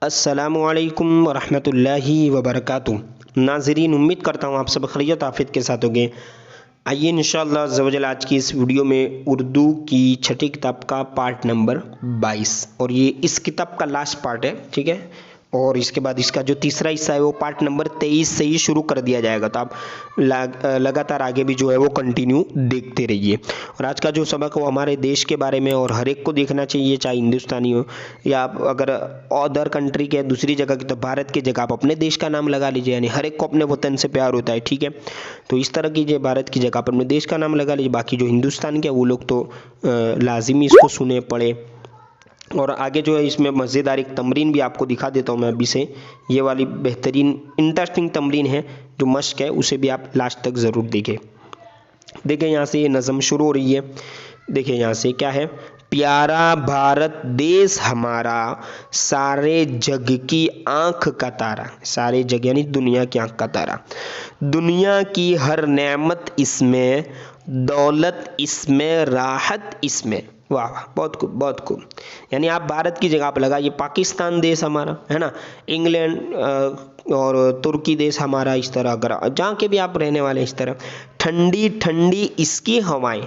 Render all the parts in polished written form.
अस्सलामुअलैकुम वरहमतुल्लाहि वबरकातुहू। नाज़रीन, उम्मीद करता हूँ आप सब खैरियत आफियत के साथ होंगे। आइए इंशाअल्लाह अज़्ज़ वजल आज की इस वीडियो में उर्दू की छठी किताब का पार्ट नंबर 22 और ये इस किताब का लास्ट पार्ट है, ठीक है। और इसके बाद इसका जो तीसरा हिस्सा है वो पार्ट नंबर 23 से ही शुरू कर दिया जाएगा, तो आप लगातार आगे भी जो है वो कंटिन्यू देखते रहिए। और आज का जो सबक है वो हमारे देश के बारे में और हर एक को देखना चाहिए, चाहे हिंदुस्तानी हो या आप अगर अदर कंट्री के दूसरी जगह की, तो भारत की जगह आप अपने देश का नाम लगा लीजिए, यानी हर एक को अपने वतन से प्यार होता है, ठीक है। तो इस तरह कीजिए, भारत की जगह आप अपने देश का नाम लगा लीजिए। बाकी जो हिंदुस्तान के वो लोग तो लाजिमी इसको सुने पड़े। और आगे जो है इसमें मज़ेदार एक तमरीन भी आपको दिखा देता हूँ मैं अभी से। ये वाली बेहतरीन इंटरेस्टिंग तमरीन है जो मश्क है, उसे भी आप लास्ट तक ज़रूर देखें। देखिए यहाँ से ये नज़म शुरू हो रही है। देखिए यहाँ से क्या है, प्यारा भारत देश हमारा, सारे जग की आँख का तारा। सारे जग यानी दुनिया की आँख का तारा। दुनिया की हर नेमत इसमें, दौलत इसमें, राहत इसमें। वाह वाह, बहुत खूब बहुत खूब। यानी आप भारत की जगह आप लगाइए पाकिस्तान देश हमारा, है ना, इंग्लैंड और तुर्की देश हमारा, इस तरह अगर जहाँ के भी आप रहने वाले इस तरह। ठंडी ठंडी इसकी हवाएं,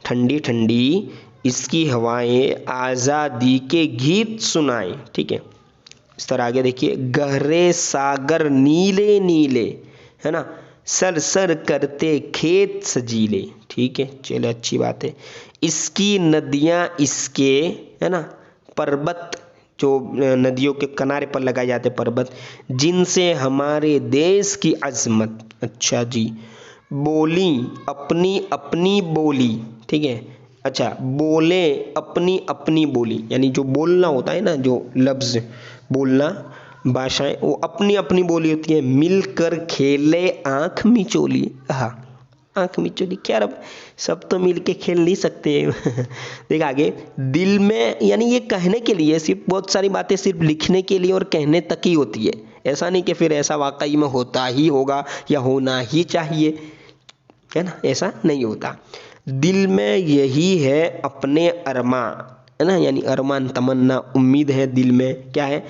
ठंडी ठंडी इसकी हवाएं, आज़ादी के गीत सुनाएं, ठीक है। इस तरह आगे देखिए, गहरे सागर नीले नीले, है ना, सर सर करते खेत सजीले, ठीक है। चलो अच्छी बात है। इसकी नदियाँ इसके, है ना, पर्वत, जो नदियों के किनारे पर लगाए जाते पर्वत, जिनसे हमारे देश की अजमत। अच्छा जी, बोली अपनी अपनी बोली, ठीक है। अच्छा, बोले अपनी अपनी बोली, यानी जो बोलना होता है ना, जो लफ्ज़ बोलना, भाषाएं, वो अपनी अपनी बोली होती है। मिलकर खेले आँख मिचोली। हाँ, आँख मिचोली क्या, अब सब तो मिल के खेल नहीं सकते। देख आगे, दिल में, यानी ये कहने के लिए, सिर्फ बहुत सारी बातें सिर्फ लिखने के लिए और कहने तक ही होती है। ऐसा नहीं कि फिर ऐसा वाकई में होता ही होगा या होना ही चाहिए, है ना, ऐसा नहीं होता। दिल में यही है अपने अरमा, है ना, यानी अरमान, तमन्ना, उम्मीद है दिल में, क्या है,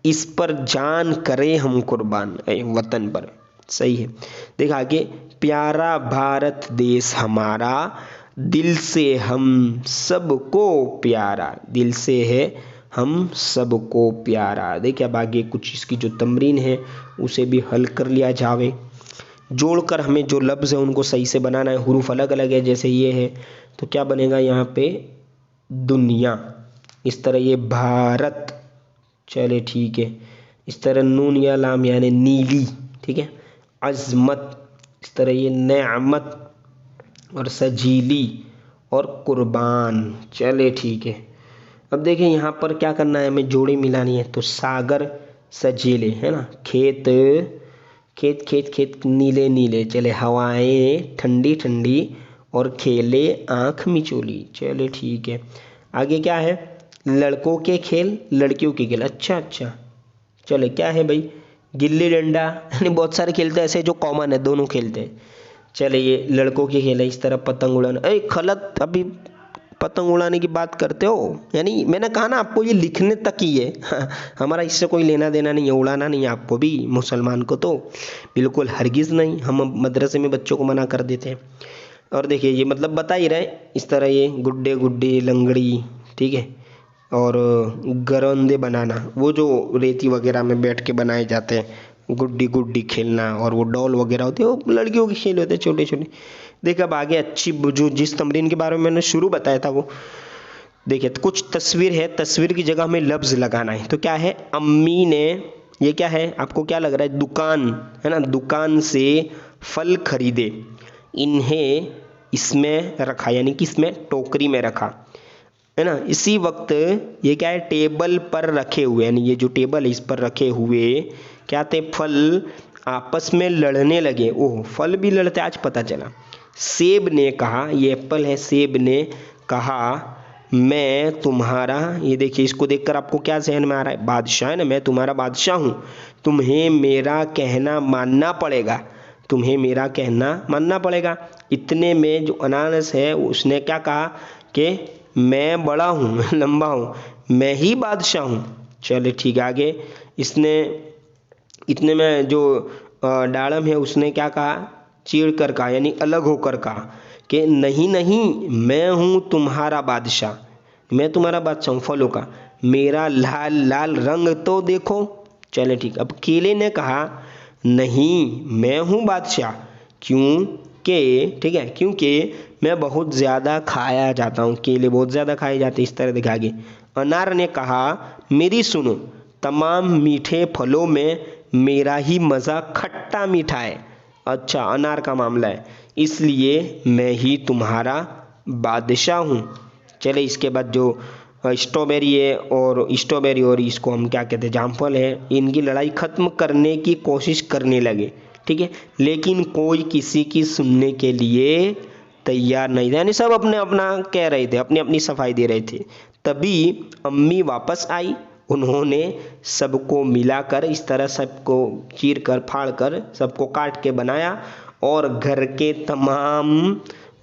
इस पर जान करे हम कुर्बान, वतन पर। सही है। देख आगे, प्यारा भारत देश हमारा, दिल से हम सबको प्यारा, दिल से है हम सबको प्यारा। देखिए अब आगे कुछ इसकी जो तमरीन है उसे भी हल कर लिया जावे। जोड़कर हमें जो लफ्ज़ है उनको सही से बनाना है। हुरूफ अलग अलग है, जैसे ये है तो क्या बनेगा यहाँ पे, दुनिया। इस तरह ये भारत, चले ठीक है। इस तरह नून या लाम यानी नीली, ठीक है। अज़मत, इस तरह ये नेमत और सजीली और कुर्बान, चले ठीक है। अब देखें यहाँ पर क्या करना है, हमें जोड़ी मिलानी है। तो सागर सजीले, है ना, खेत खेत खेत खेत नीले नीले, चले हवाएं ठंडी ठंडी और खेले आँख मिचोली, चले ठीक है। आगे क्या है, लड़कों के खेल लड़कियों के खेल। अच्छा अच्छा, चले क्या है भाई, गिल्ली डंडा, यानी बहुत सारे खेलते हैं ऐसे जो कॉमन है, दोनों खेलते हैं। चले ये लड़कों के खेल है। इस तरह पतंग उड़ाना, खलत, अभी पतंग उड़ाने की बात करते हो, यानी मैंने कहा ना आपको ये लिखने तक ही है। हमारा इससे कोई लेना देना नहीं है, उड़ाना नहीं है आपको भी, मुसलमान को तो बिल्कुल हरगिज़ नहीं। हम मदरसे में बच्चों को मना कर देते हैं। और देखिए ये मतलब बता ही रहे, इस तरह ये गुड्डे गुड्डी लंगड़ी, ठीक है। और गरौंदे बनाना, वो जो रेती वगैरह में बैठ के बनाए जाते हैं, गुड्डी गुड्डी खेलना, और वो डॉल वगैरह होते हैं, वो लड़कियों के खेल होते हैं छोटे छोटे। देखिए अब आगे अच्छी, जो जिस तमरीन के बारे में मैंने शुरू बताया था वो देखिए, तो कुछ तस्वीर है, तस्वीर की जगह हमें लफ्ज़ लगाना है। तो क्या है, अम्मी ने, ये क्या है, आपको क्या लग रहा है, दुकान, है ना, दुकान से फल खरीदे, इन्हें इसमें रखा, यानी कि इसमें टोकरी में रखा, है ना। इसी वक्त ये क्या है, टेबल पर रखे हुए, यानी ये जो टेबल है इस पर रखे हुए क्या थे, फल आपस में लड़ने लगे। ओह, फल भी लड़ते, आज पता चला। सेब ने कहा, ये एप्पल है, सेब ने कहा मैं तुम्हारा, ये देखिए इसको देखकर आपको क्या जहन में आ रहा है, बादशाह है ना, मैं तुम्हारा बादशाह हूँ, तुम्हें मेरा कहना मानना पड़ेगा, तुम्हें मेरा कहना मानना पड़ेगा। इतने में जो अनानस है उसने क्या कहा कि मैं बड़ा हूँ, लंबा हूँ, मैं ही बादशाह हूँ, चले ठीक है आगे। इसने इतने में जो डालम है उसने क्या कहा, चीड़ कर कहा यानी अलग होकर कहा कि नहीं नहीं मैं हूँ तुम्हारा बादशाह, मैं तुम्हारा बादशाह हूँ फलों का, मेरा लाल लाल रंग तो देखो। चले ठीक। अब केले ने कहा नहीं मैं हूँ बादशाह, क्योंकि ठीक है क्योंकि मैं बहुत ज़्यादा खाया जाता हूँ, केले बहुत ज़्यादा खाए जाते इस तरह दिखाएंगे। अनार ने कहा मेरी सुनो, तमाम मीठे फलों में मेरा ही मज़ा खट्टा मीठा है। अच्छा अनार का मामला है, इसलिए मैं ही तुम्हारा बादशाह हूँ। चले इसके बाद जो स्ट्रॉबेरी है और स्ट्रॉबेरी और इसको हम क्या कहते हैं जामफल है, इनकी लड़ाई ख़त्म करने की कोशिश करने लगे, ठीक है, लेकिन कोई किसी की सुनने के लिए तैयार नहीं था, यानी सब अपने अपना कह रहे थे, अपनी अपनी सफाई दे रहे थे। तभी अम्मी वापस आई, उन्होंने सबको मिलाकर इस तरह सबको चीर कर फाड़ कर सबको काट के बनाया और घर के तमाम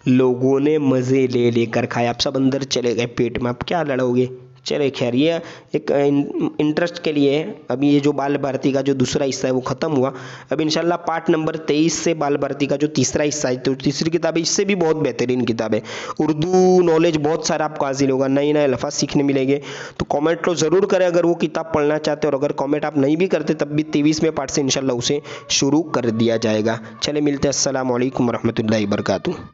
लोगों ने मज़े ले लेकर खाया। आप सब अंदर चले गए पेट में, आप क्या लड़ोगे। चले खैर ये एक इंटरेस्ट के लिए है। अभी ये जो बाल भारती का जो दूसरा हिस्सा है वो ख़त्म हुआ। अब इंशाल्लाह पार्ट नंबर 23 से बाल भारती का जो तीसरा हिस्सा है, तो तीसरी किताब है, इससे भी बहुत बेहतरीन किताब है। उर्दू नॉलेज बहुत सारा आपको हासिल होगा, नए नए लफ्ज़ सीखने मिलेंगे। तो कमेंट तो ज़रूर करें अगर वो किताब पढ़ना चाहते हो, और अगर कमेंट आप नहीं भी करते तब भी 23वें पार्ट से इंशाल्लाह उसे शुरू कर दिया जाएगा। चले मिलते हैं, अस्सलाम वालेकुम रहमतुल्लाहि व बरकातुहू।